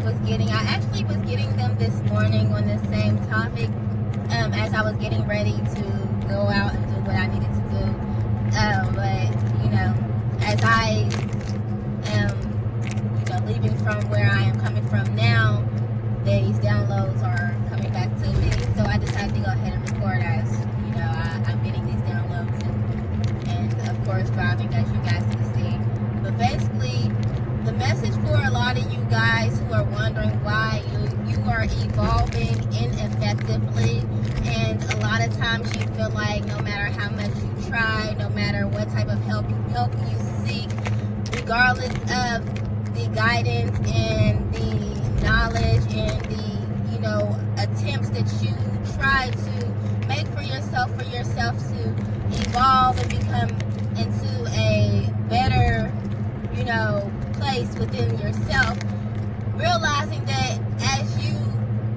was getting. I actually was getting them this morning on the same topic as I was getting ready to go out and do what I needed to do. But, you know, as I am, you know, leaving from where I am coming from now, these downloads are coming back to me. So I decided to go ahead and record as, you know, I'm getting these downloads and of course driving, as you guys can see. But basically, the message for a lot of you guys who are wondering why you are evolving ineffectively, and a lot of times you feel like no matter how much you try, no matter what type of help you seek, regardless of the guidance and the knowledge and the, you know, attempts that you try to make for yourself to evolve and become into a better, you know, place within yourself, realizing that as you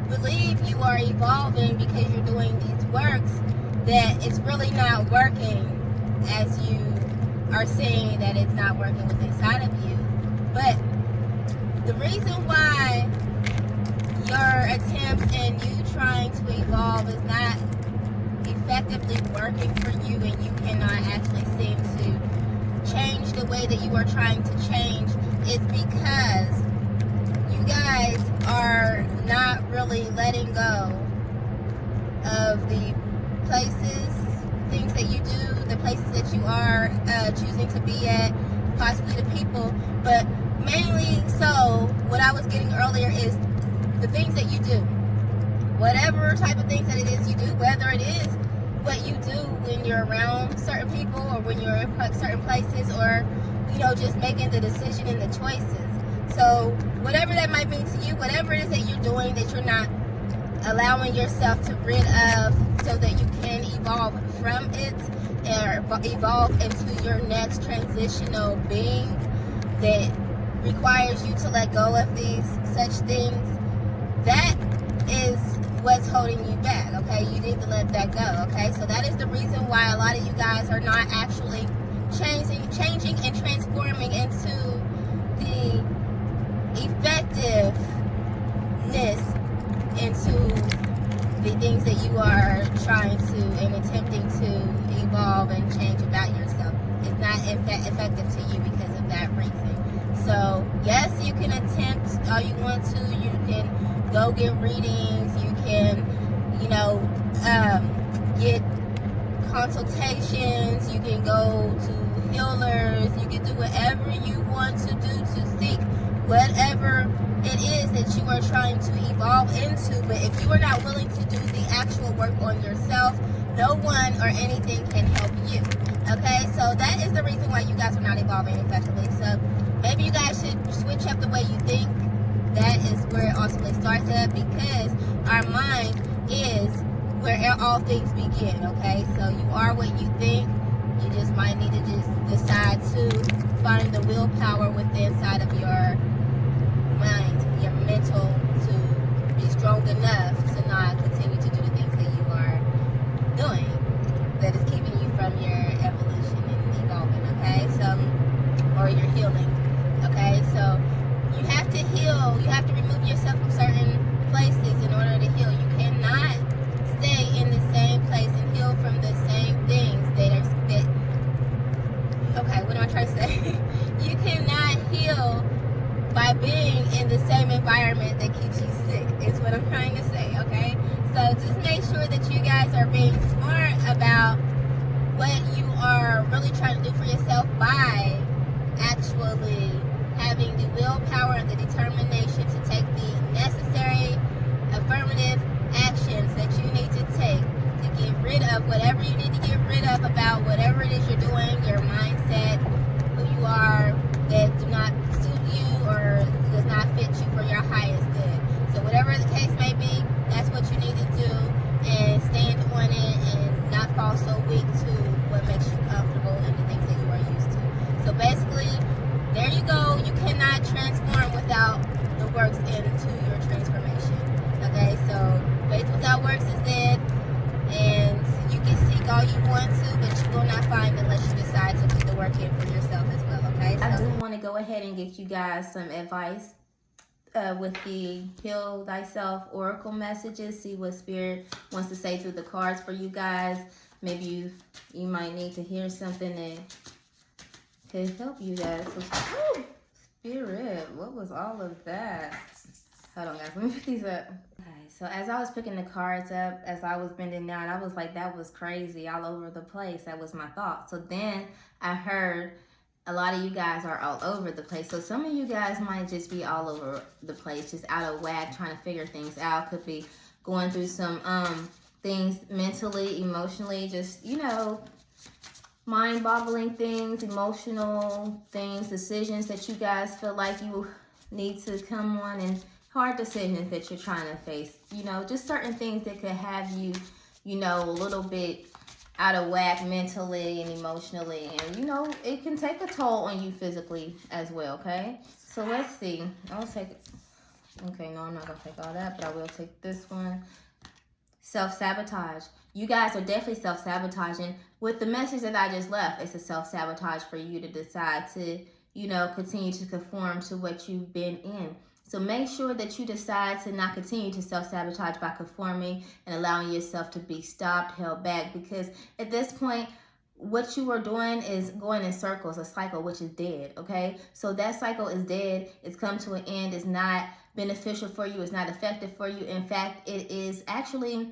believe you are evolving because you're doing these works, that it's really not working as you are saying that it's not working within inside of you. But the reason why your attempts and you trying to evolve is not effectively working for you, and you cannot actually seem to change the way that you are trying to change, is because you guys are not really letting go of the places, things that you do, the places that you are choosing to be at, possibly the people, but mainly so what I was getting earlier is the things that you do. Whatever type of things that it is you do, whether it is what you do when you're around certain people or when you're in certain places, or, you know, just making the decision and the choices. So whatever that might mean to you, whatever it is that you're doing that you're not allowing yourself to rid of so that you can evolve from it or evolve into your next transitional being that requires you to let go of these such things, that is what's holding you back, okay? You need to let that go, okay? So that is the reason why a lot of you guys are not actually changing and transforming into the effectiveness, into the things that you are trying to and attempting to evolve and change about yourself. It's not effective to you because of that reason. So yes, you can attempt all you want to. You can go get readings. You can, you know, get consultations. You can go to healers. You can do whatever you want to do to seek whatever it is that you are trying to evolve into. But if you are not willing to do the actual work on yourself, no one or anything can help you. Okay, so that is the reason why you guys are not evolving effectively. So maybe you guys should switch up the way you think. That is where it ultimately starts at, because our mind is where all things begin. Okay, so you are what you think. You just might need to just decide to find the willpower within inside of your mind, your mental, to be strong enough to not continue to do the things that you are doing that is keeping you from your evolution and evolving, okay? So, or your healing, okay? So you have to heal. You have to remove yourself from certain places in order to heal. You cannot stay in the same place and heal from the same things okay, what am I trying to say? You cannot heal by being in the same environment that keeps you sick, is what I'm trying to say, okay? So just make sure that you guys are being smart about what you are really trying to do for yourself by actually having the willpower and the determination to take the necessary affirmative actions that you need to take to get rid of whatever you need to get rid of about whatever it is you're doing, your mindset, who you are, that do not suit you or does not fit you for your highest good. So whatever the case may be, that's what you need to do, and stand on it and not fall so weak to what makes you comfortable and the things that you are used to. So basically, there you go. You cannot transform without the works into your transformation. Okay, so faith without works is dead, and you can seek all you want to, but you will not find unless you decide to put the work in for yourself as well. Okay, so I do want to go ahead and get you guys some advice. with the Heal Thyself Oracle messages. See what Spirit wants to say through the cards for you guys. Maybe you might need to hear something that could help you guys. So, Spirit, what was all of that? Hold on, guys. Let me pick these up. Okay, so as I was picking the cards up, as I was bending down, I was like, that was crazy, all over the place. That was my thought. So then I heard a lot of you guys are all over the place. So some of you guys might just be all over the place, just out of whack, trying to figure things out. Could be going through some things mentally, emotionally, just, you know, mind-boggling things, emotional things, decisions that you guys feel like you need to come on, and hard decisions that you're trying to face. You know, just certain things that could have you, you know, a little bit out of whack mentally and emotionally. And, you know, it can take a toll on you physically as well, okay? So let's see. I'll take, okay, no, I'm not going to take all that, but I will take this one. Self-sabotage. You guys are definitely self-sabotaging. With the message that I just left, it's a self-sabotage for you to decide to, you know, continue to conform to what you've been in. So make sure that you decide to not continue to self-sabotage by conforming and allowing yourself to be stopped, held back, because at this point, what you are doing is going in circles, a cycle, which is dead, okay? So that cycle is dead. It's come to an end. It's not beneficial for you. It's not effective for you. In fact, it is actually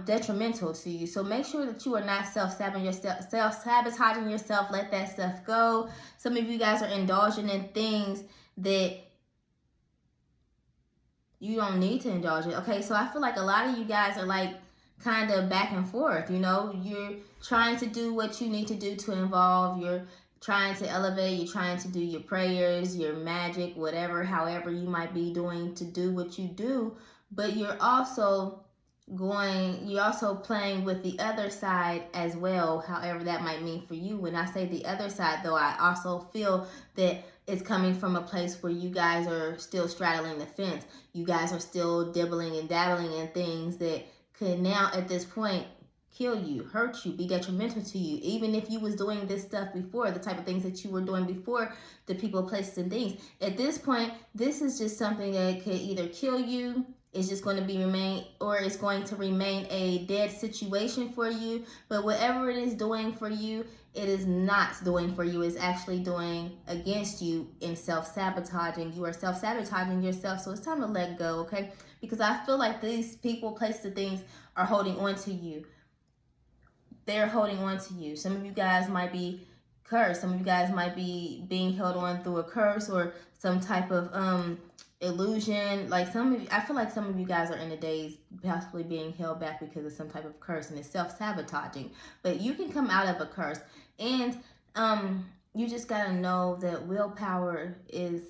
detrimental to you. So make sure that you are not self-sabotaging yourself. Let that stuff go. Some of you guys are indulging in things that you don't need to indulge in. Okay, so I feel like a lot of you guys are like kind of back and forth. You know, you're trying to do what you need to do to evolve. You're trying to elevate. You're trying to do your prayers, your magic, whatever, however you might be doing to do what you do. But you're also playing with the other side as well, however that might mean for you. When I say the other side, though, I also feel that it's coming from a place where you guys are still straddling the fence. You guys are still dibbling and dabbling in things that could now, at this point, kill you, hurt you, be detrimental to you. Even if you was doing this stuff before, the type of things that you were doing before, the people, places, and things. At this point, this is just something that could either kill you, it's just going to it's going to remain a dead situation for you. But whatever it is doing for you, it is not doing for you. It's actually doing against you in self-sabotaging. You are self-sabotaging yourself. So it's time to let go, okay? Because I feel like these people, places, things are holding on to you. They're holding on to you. Some of you guys might be cursed. Some of you guys might be being held on through a curse or some type of illusion. Like I feel like some of you guys are in the days possibly being held back because of some type of curse, and it's self-sabotaging. But you can come out of a curse, and you just gotta know that willpower is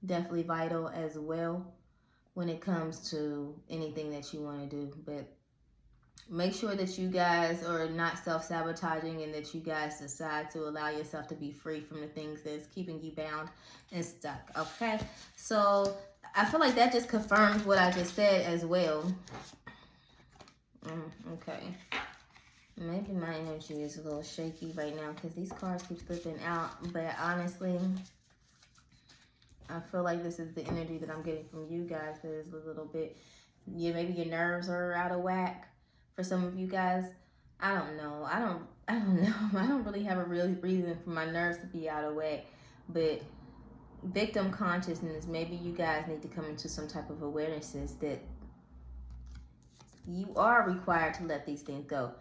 definitely vital as well when it comes to anything that you want to do. But make sure that you guys are not self-sabotaging, and that you guys decide to allow yourself to be free from the things that's keeping you bound and stuck, okay? So I feel like that just confirms what I just said as well. Okay. Maybe my energy is a little shaky right now because these cards keep slipping out. But honestly, I feel like this is the energy that I'm getting from you guys. Is a little bit, maybe your nerves are out of whack. For some of you guys, I don't know. I don't know. I don't really have a real reason for my nerves to be out of whack. But victim consciousness, maybe you guys need to come into some type of awarenesses that you are required to let these things go.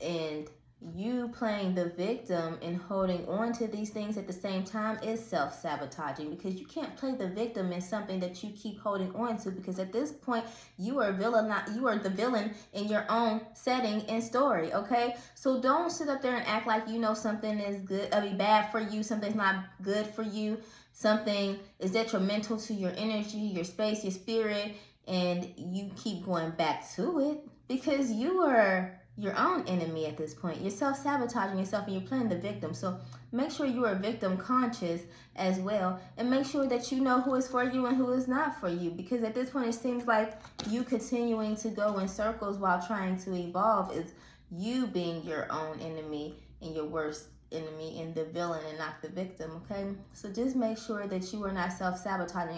And you playing the victim and holding on to these things at the same time is self-sabotaging, because you can't play the victim in something that you keep holding on to, because at this point you are the villain in your own setting and story, okay? So don't sit up there and act like you know something is good, bad for you, something's not good for you, something is detrimental to your energy, your space, your spirit, and you keep going back to it because you are your own enemy at this point. You're self-sabotaging yourself and you're playing the victim. So make sure you are victim conscious as well, and make sure that you know who is for you and who is not for you, because at this point it seems like you continuing to go in circles while trying to evolve is you being your own enemy and your worst enemy and the villain and not the victim, okay? So just make sure that you are not self-sabotaging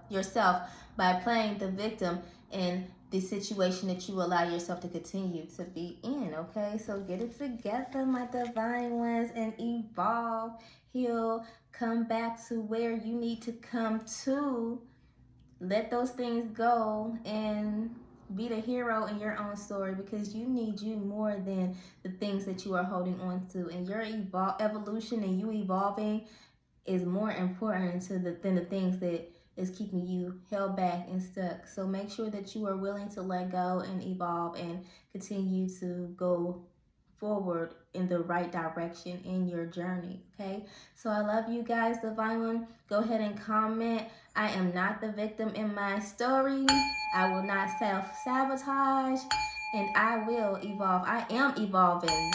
yourself by playing the victim in the situation that you allow yourself to continue to be in, okay? So get it together, my divine ones, and evolve, heal, come back to where you need to come to. Let those things go and be the hero in your own story, because you need you more than the things that you are holding on to. And your evolution and you evolving is more important than the things that is keeping you held back and stuck. So make sure that you are willing to let go and evolve and continue to go forward in the right direction in your journey, okay? So I love you guys, divine one. Go ahead and comment. I am not the victim in my story. I will not self-sabotage, and I will evolve. I am evolving.